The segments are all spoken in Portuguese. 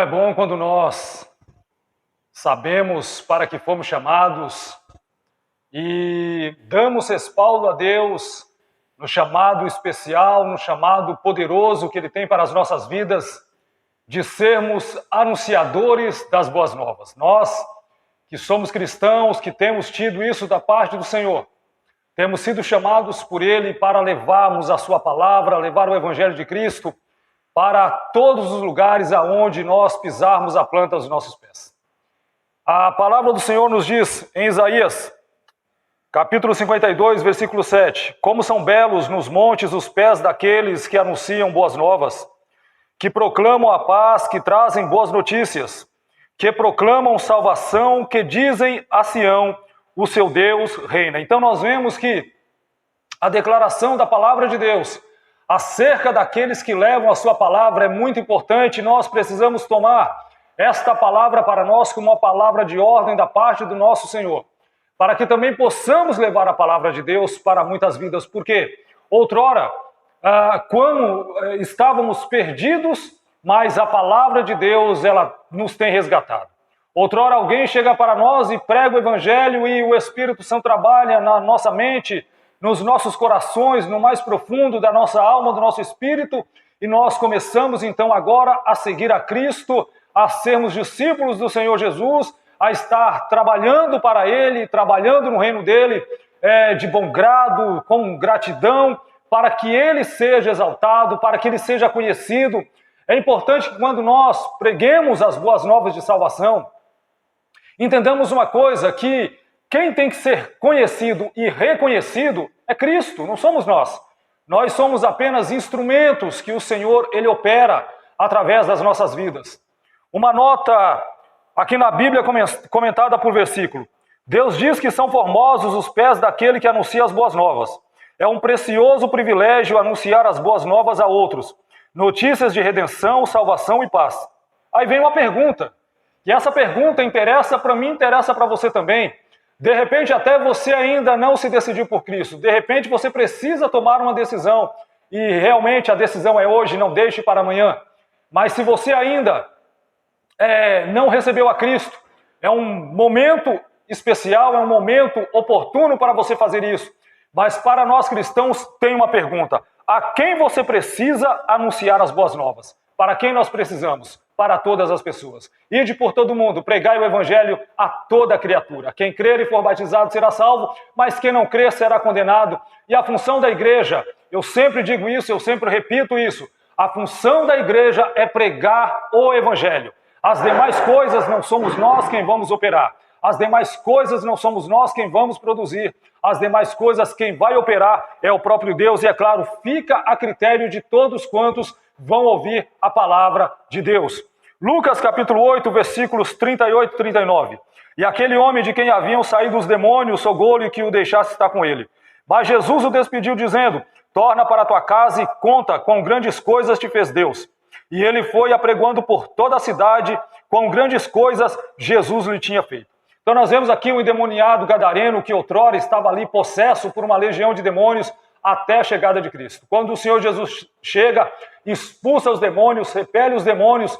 é bom quando nós sabemos para que fomos chamados e damos respaldo a Deus no chamado especial, no chamado poderoso que Ele tem para as nossas vidas, de sermos anunciadores das boas novas. Nós, que somos cristãos, que temos tido isso da parte do Senhor, temos sido chamados por Ele para levarmos a Sua palavra, levar o Evangelho de Cristo para todos os lugares aonde nós pisarmos a planta dos nossos pés. A palavra do Senhor nos diz em Isaías, capítulo 52, versículo 7, como são belos nos montes os pés daqueles que anunciam boas novas, que proclamam a paz, que trazem boas notícias, que proclamam salvação, que dizem a Sião, o seu Deus reina. Então nós vemos que a declaração da palavra de Deus acerca daqueles que levam a sua palavra é muito importante. Nós precisamos tomar esta palavra para nós como uma palavra de ordem da parte do nosso Senhor, para que também possamos levar a palavra de Deus para muitas vidas, porque outrora, quando estávamos perdidos, mas a palavra de Deus, ela nos tem resgatado. Outrora alguém chega para nós e prega o Evangelho e o Espírito Santo trabalha na nossa mente, nos nossos corações, no mais profundo da nossa alma, do nosso espírito, e nós começamos então agora a seguir a Cristo, a sermos discípulos do Senhor Jesus, a estar trabalhando para Ele, trabalhando no reino dEle, de bom grado, com gratidão, para que Ele seja exaltado, para que Ele seja conhecido. É importante que quando nós preguemos as boas novas de salvação, entendamos uma coisa, que quem tem que ser conhecido e reconhecido é Cristo, não somos nós. Nós somos apenas instrumentos que o Senhor, Ele opera através das nossas vidas. Uma nota aqui na Bíblia comentada por versículo. Deus diz que são formosos os pés daquele que anuncia as boas novas. É um precioso privilégio anunciar as boas novas a outros. Notícias de redenção, salvação e paz. Aí vem uma pergunta. E essa pergunta interessa para mim, interessa para você também. De repente até você ainda não se decidiu por Cristo. De repente você precisa tomar uma decisão. E realmente a decisão é hoje, não deixe para amanhã. Mas se você ainda não recebeu a Cristo, é um momento especial, é um momento oportuno para você fazer isso. Mas para nós cristãos tem uma pergunta. A quem você precisa anunciar as boas novas? Para quem nós precisamos? Para todas as pessoas. Ide por todo mundo, pregai o Evangelho a toda criatura. Quem crer e for batizado será salvo, mas quem não crer será condenado. E a função da igreja, eu sempre digo isso, eu sempre repito isso, a função da igreja é pregar o Evangelho. As demais coisas não somos nós quem vamos operar. As demais coisas não somos nós quem vamos produzir. As demais coisas quem vai operar é o próprio Deus. E é claro, fica a critério de todos quantos vão ouvir a palavra de Deus. Lucas capítulo 8, versículos 38 e 39. E aquele homem de quem haviam saído os demônios rogou-lhe que o deixasse estar com ele. Mas Jesus o despediu dizendo, torna para tua casa e conta quão grandes coisas te fez Deus. E ele foi apregoando por toda a cidade quão grandes coisas Jesus lhe tinha feito. Então nós vemos aqui um endemoniado gadareno que outrora estava ali possesso por uma legião de demônios até a chegada de Cristo. Quando o Senhor Jesus chega, expulsa os demônios, repele os demônios,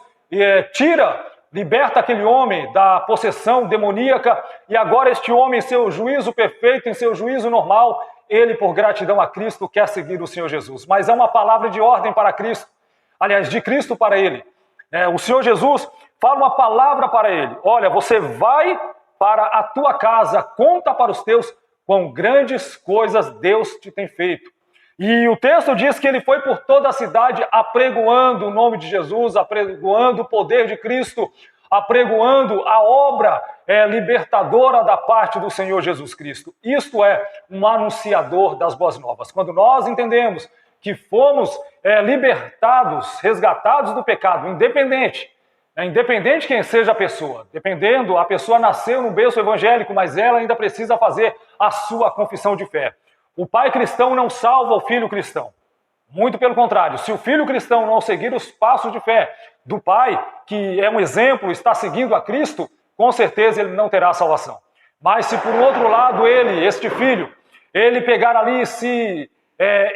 liberta aquele homem da possessão demoníaca, e agora este homem, em seu juízo perfeito, em seu juízo normal, ele, por gratidão a Cristo, quer seguir o Senhor Jesus. Mas é uma palavra de ordem para Cristo, aliás, de Cristo para ele. O Senhor Jesus fala uma palavra para ele. Olha, você vai para a tua casa, conta para os teus quão grandes coisas Deus te tem feito. E o texto diz que ele foi por toda a cidade apregoando o nome de Jesus, apregoando o poder de Cristo, apregoando a obra libertadora da parte do Senhor Jesus Cristo. Isto é um anunciador das boas novas. Quando nós entendemos que fomos libertados, resgatados do pecado, independente quem seja a pessoa, dependendo, a pessoa nasceu no berço evangélico, mas ela ainda precisa fazer a sua confissão de fé. O pai cristão não salva o filho cristão. Muito pelo contrário, se o filho cristão não seguir os passos de fé do pai, que é um exemplo, está seguindo a Cristo, com certeza ele não terá salvação. Mas se por outro lado este filho, ele pegar ali e se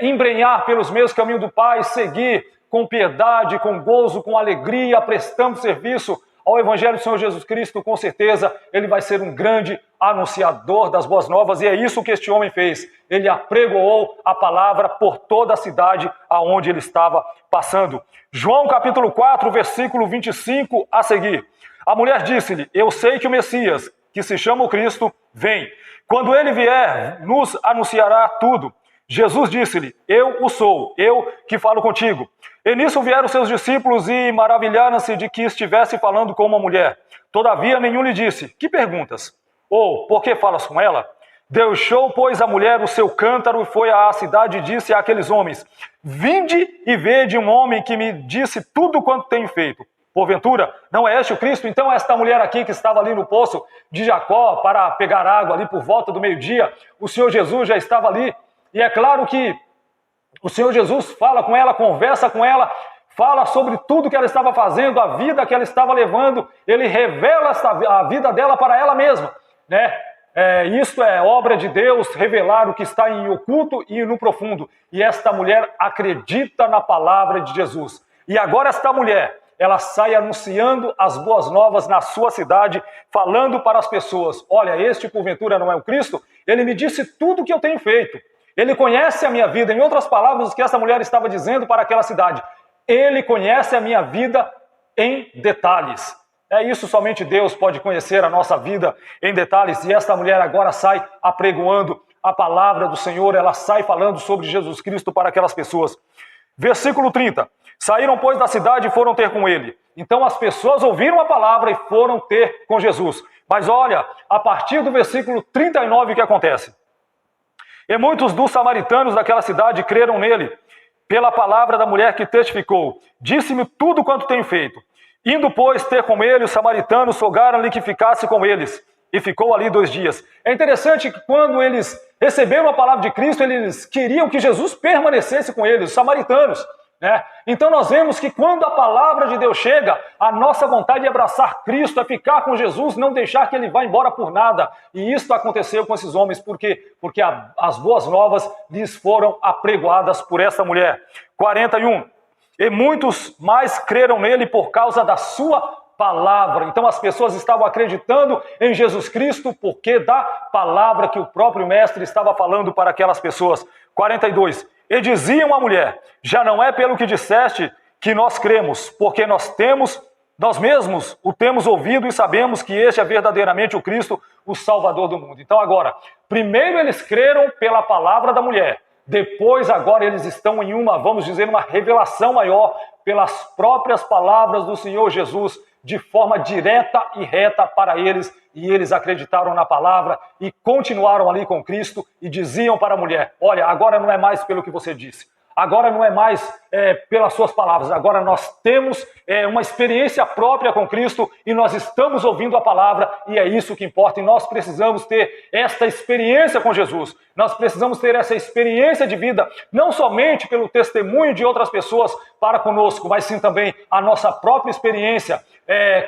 embrenhar pelos mesmos caminhos do pai, seguir com piedade, com gozo, com alegria, prestando serviço ao Evangelho do Senhor Jesus Cristo, com certeza ele vai ser um grande anunciador das boas novas, e é isso que este homem fez. Ele apregoou a palavra por toda a cidade aonde ele estava passando. João capítulo 4, versículo 25 a seguir. A mulher disse-lhe: eu sei que o Messias, que se chama o Cristo, vem. Quando ele vier, nos anunciará tudo. Jesus disse-lhe: eu o sou, eu que falo contigo. E nisso vieram seus discípulos e maravilharam-se de que estivesse falando com uma mulher. Todavia nenhum lhe disse: que perguntas? Ou, por que falas com ela? Deixou, pois, a mulher o seu cântaro e foi à cidade e disse àqueles homens: vinde e vede um homem que me disse tudo quanto tenho feito. Porventura, não é este o Cristo? Então esta mulher aqui que estava ali no poço de Jacó para pegar água ali por volta do meio-dia, o Senhor Jesus já estava ali. E é claro que o Senhor Jesus fala com ela, conversa com ela, fala sobre tudo que ela estava fazendo, a vida que ela estava levando. Ele revela a vida dela para ela mesma, né? Isto é obra de Deus, revelar o que está em oculto e no profundo. E esta mulher acredita na palavra de Jesus. E agora esta mulher, ela sai anunciando as boas novas na sua cidade, falando para as pessoas: olha, este porventura não é o Cristo? Ele me disse tudo o que eu tenho feito. Ele conhece a minha vida. Em outras palavras, o que essa mulher estava dizendo para aquela cidade: ele conhece a minha vida em detalhes. É isso, somente Deus pode conhecer a nossa vida em detalhes. E esta mulher agora sai apregoando a palavra do Senhor, ela sai falando sobre Jesus Cristo para aquelas pessoas. Versículo 30. Saíram, pois, da cidade e foram ter com ele. Então as pessoas ouviram a palavra e foram ter com Jesus. Mas olha, a partir do versículo 39 o que acontece? E muitos dos samaritanos daquela cidade creram nele, pela palavra da mulher que testificou: disse-me tudo quanto tenho feito. Indo, pois, ter com ele, os samaritanos rogaram-lhe que ficasse com eles, e ficou ali 2 dias. É interessante que quando eles receberam a palavra de Cristo, eles queriam que Jesus permanecesse com eles, os samaritanos, né? Então nós vemos que quando a palavra de Deus chega, a nossa vontade é abraçar Cristo, é ficar com Jesus, não deixar que ele vá embora por nada. E isso aconteceu com esses homens, porque as boas novas lhes foram apregoadas por essa mulher. 41. E muitos mais creram nele por causa da sua palavra. Então as pessoas estavam acreditando em Jesus Cristo porque da palavra que o próprio mestre estava falando para aquelas pessoas. 42. E diziam à mulher: já não é pelo que disseste que nós cremos, porque nós mesmos o temos ouvido e sabemos que este é verdadeiramente o Cristo, o Salvador do mundo. Então agora, primeiro eles creram pela palavra da mulher. Depois, agora, eles estão em vamos dizer, uma revelação maior pelas próprias palavras do Senhor Jesus, de forma direta e reta para eles. E eles acreditaram na palavra e continuaram ali com Cristo e diziam para a mulher: olha, agora não é mais pelo que você disse. Agora não é mais pelas suas palavras, agora nós temos uma experiência própria com Cristo e nós estamos ouvindo a palavra e é isso que importa. E nós precisamos ter esta experiência com Jesus, nós precisamos ter essa experiência de vida, não somente pelo testemunho de outras pessoas para conosco, mas sim também a nossa própria experiência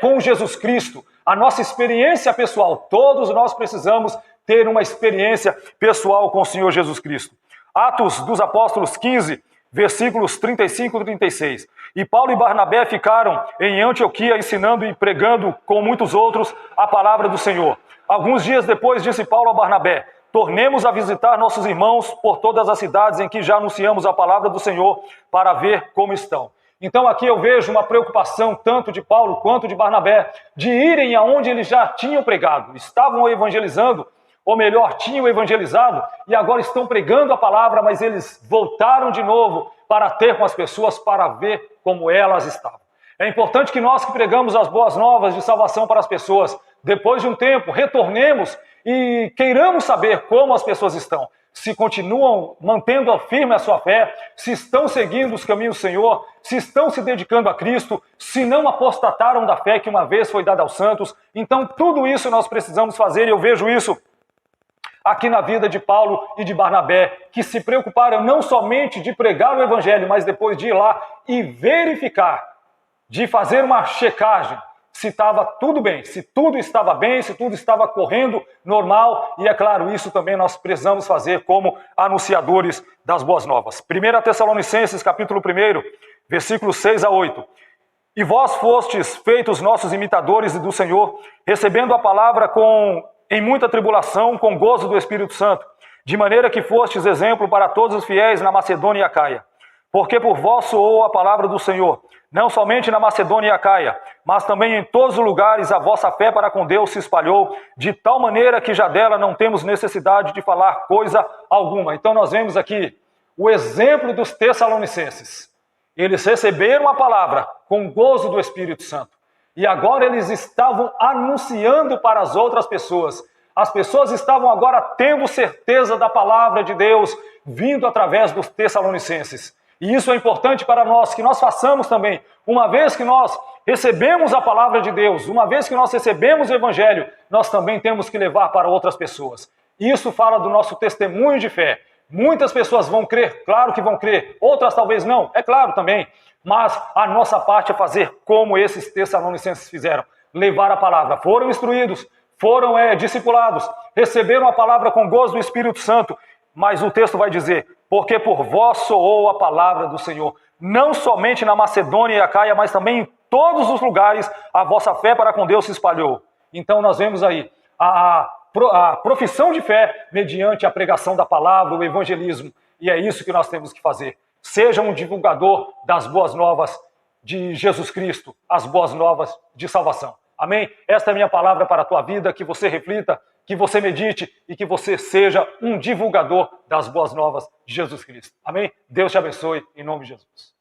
com Jesus Cristo, a nossa experiência pessoal. Todos nós precisamos ter uma experiência pessoal com o Senhor Jesus Cristo. Atos dos Apóstolos 15, versículos 35 e 36. E Paulo e Barnabé ficaram em Antioquia ensinando e pregando com muitos outros a palavra do Senhor. Alguns dias depois disse Paulo a Barnabé: tornemos a visitar nossos irmãos por todas as cidades em que já anunciamos a palavra do Senhor para ver como estão. Então aqui eu vejo uma preocupação tanto de Paulo quanto de Barnabé de irem aonde eles já tinham pregado, estavam evangelizando, ou melhor, tinham evangelizado e agora estão pregando a palavra, mas eles voltaram de novo para ter com as pessoas, para ver como elas estavam. É importante que nós que pregamos as boas novas de salvação para as pessoas, depois de um tempo, retornemos e queiramos saber como as pessoas estão. Se continuam mantendo firme a sua fé, se estão seguindo os caminhos do Senhor, se estão se dedicando a Cristo, se não apostataram da fé que uma vez foi dada aos santos. Então tudo isso nós precisamos fazer e eu vejo isso aqui na vida de Paulo e de Barnabé, que se preocuparam não somente de pregar o evangelho, mas depois de ir lá e verificar, de fazer uma checagem, se estava tudo bem, se tudo estava bem, se tudo estava correndo normal. E é claro, isso também nós precisamos fazer como anunciadores das boas novas. 1 Tessalonicenses, capítulo 1, versículos 6 a 8. E vós fostes feitos nossos imitadores do Senhor, recebendo a palavra em muita tribulação, com gozo do Espírito Santo, de maneira que fostes exemplo para todos os fiéis na Macedônia e Acaia. Porque por vós soou a palavra do Senhor, não somente na Macedônia e Acaia, mas também em todos os lugares a vossa fé para com Deus se espalhou, de tal maneira que já dela não temos necessidade de falar coisa alguma. Então nós vemos aqui o exemplo dos Tessalonicenses. Eles receberam a palavra com gozo do Espírito Santo. E agora eles estavam anunciando para as outras pessoas. As pessoas estavam agora tendo certeza da palavra de Deus vindo através dos Tessalonicenses. E isso é importante para nós, que nós façamos também. Uma vez que nós recebemos a palavra de Deus, uma vez que nós recebemos o Evangelho, nós também temos que levar para outras pessoas. Isso fala do nosso testemunho de fé. Muitas pessoas vão crer, claro que vão crer, outras talvez não, é claro também. Mas a nossa parte é fazer como esses Tessalonicenses fizeram. Levar a palavra. Foram instruídos, foram discipulados, receberam a palavra com gozo do Espírito Santo. Mas o texto vai dizer, porque por vós soou a palavra do Senhor, não somente na Macedônia e Acaia, mas também em todos os lugares a vossa fé para com Deus se espalhou. Então nós vemos aí a profissão de fé mediante a pregação da palavra, o evangelismo, e é isso que nós temos que fazer. Seja um divulgador das boas novas de Jesus Cristo, as boas novas de salvação. Amém? Esta é a minha palavra para a tua vida, que você reflita, que você medite e que você seja um divulgador das boas novas de Jesus Cristo. Amém? Deus te abençoe, em nome de Jesus.